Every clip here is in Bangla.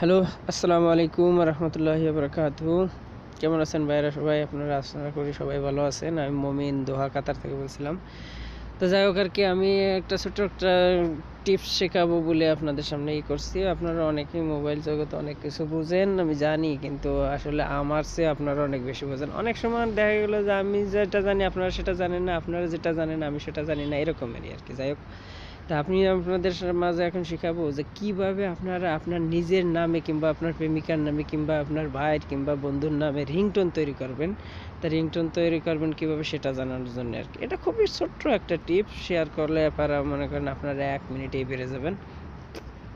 হ্যালো, আসসালামু আলাইকুম রহমতুল্লাহি বারাকাতুহু। কেমন আছেন ভাইরা সবাই? আপনারা আশা করি সবাই ভালো আছেন। আমি মমিন দোহা, কাতার থেকে বলছিলাম। তো যাই হোক আর কি, আমি একটা ছোট্ট একটা টিপস শেখাবো বলে আপনাদের সামনে করছি। আপনারা অনেকেই মোবাইল জগতে অনেক কিছু বুঝেন, আমি জানি, কিন্তু আসলে আমার চেয়ে আপনারা অনেক বেশি বোঝেন। অনেক সময় দেখা গেলো যে আমি যেটা জানি আপনারা সেটা জানেন না, আপনারা যেটা জানেন আমি সেটা জানি না, এরকমেরই আর কি। যাই হোক, তা আপনাদের মাঝে এখন শেখাবো যে কিভাবে আপনারা আপনার নিজের নামে কিংবা আপনার প্রেমিকার নামে কিংবা আপনার ভাইয়ের কিংবা বন্ধুর নামে রিংটোন তৈরি করবেন। তা রিংটোন তৈরি করবেন কিভাবে সেটা জানানোর জন্য আর কি। এটা খুবই ছোট্ট একটা টিপস, শেয়ার করলে আপনারা মনে করেন আপনারা 1 মিনিটেই বেড়ে যাবেন।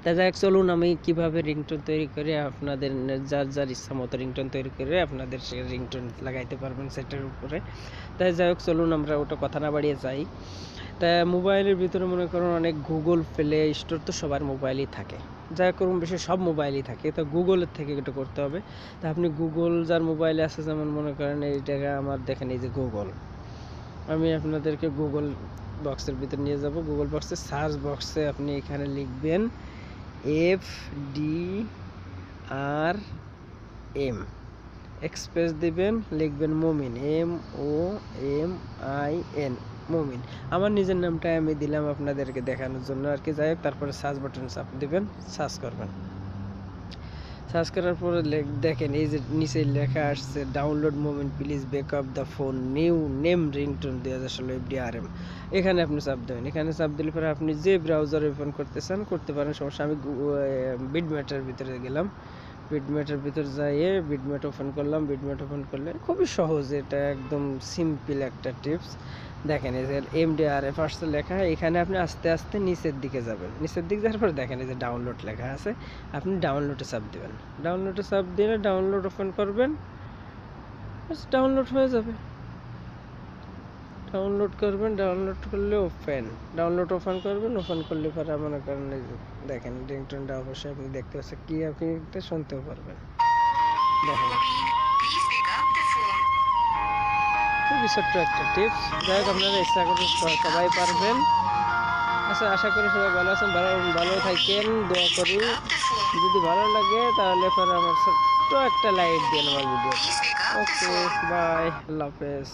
তা যাই হোক, চলুন আমি কিভাবে রিংটোন তৈরি করে আপনাদের যার যার ইচ্ছা মতো রিংটোন তৈরি করে আপনাদের সে রিংটোন লাগাইতে পারবেন সেটার উপরে। তাই যাই হোক, চলুন আমরা ওটা কথা না বাড়িয়ে যাই। তা মোবাইলের ভিতরে মনে করুন অনেক গুগল প্লে স্টোর তো সবার মোবাইলই থাকে, যা করুন বেশি সব মোবাইলই থাকে, তো গুগলের থেকে এটা করতে হবে। তা আপনি গুগল যার মোবাইলে আছে, যেমন মনে করেন এই জায়গায় আমার দেখেন এই যে গুগল, আমি আপনাদেরকে গুগল বক্সের ভিতরে নিয়ে যাব। গুগল বক্সের সার্চ বক্সে আপনি এখানে লিখবেন FDRM, এক্সপ্রেস দিবেন, লিখবেন মমিন, MOMIN, মমিন। আমার নিজের নামটা আমি দিলাম আপনাদেরকে দেখানোর জন্য আর কি। যাই হোক, তারপরে সার্চ বাটন চাপ দিবেন, সার্চ করবেন। সার্চ করার পরে দেখেন এই যে নিচে লেখা আসছে download moment, please back up the phone, new name ringtone 2016 FDRM। এখানে আপনি চাপ দেবেন। এখানে চাপ দিলে পরে আপনি যে ব্রাউজার ওপেন করতে চান করতে পারেন, সমস্যা। আমি বিটম্যাটের ভিতরে গেলাম, বিটম্যাটের ভিতরে যাইয়ে বিটম্যাট ওপেন করলাম। বিটম্যাট ওপেন করলে খুবই সহজ, এটা একদম সিম্পল একটা টিপস। দেখেন এই যে MDRF আসছে লেখা, এখানে আপনি আস্তে আস্তে নিচের দিকে যাবেন। নিচের দিকে যাওয়ার পর দেখেন এই যে ডাউনলোড লেখা আছে, আপনি ডাউনলোডে চাপ দেবেন। ডাউনলোডে চাপ দিলে ডাউনলোড ওপেন করবেন, ডাউনলোড হয়ে যাবে। ডাউনলোড করবেন, ডাউনলোড করলে ওপেন, ডাউনলোড ওপেন করবেন। ওপেন করলে পরে মনে করেন এই যে দেখেন রিংটোনটা অবশ্যই আপনি দেখতে পাচ্ছেন, কি আপনি এটা শুনতেও পারবেন। দেখেন খুবই ছোট্ট একটা টিপস। যাই হোক, আপনারা ইচ্ছা করে সবাই পারবেন। আচ্ছা, আশা করি সবাই ভালো আছেন, ভালো থাকেন, দোয়া করি। যদি ভালো লাগে তাহলে পরে আমার ছোট্ট একটা লাইক দেন আমার ভিডিও। ওকে, বাই, আল্লাহ হাফেজ।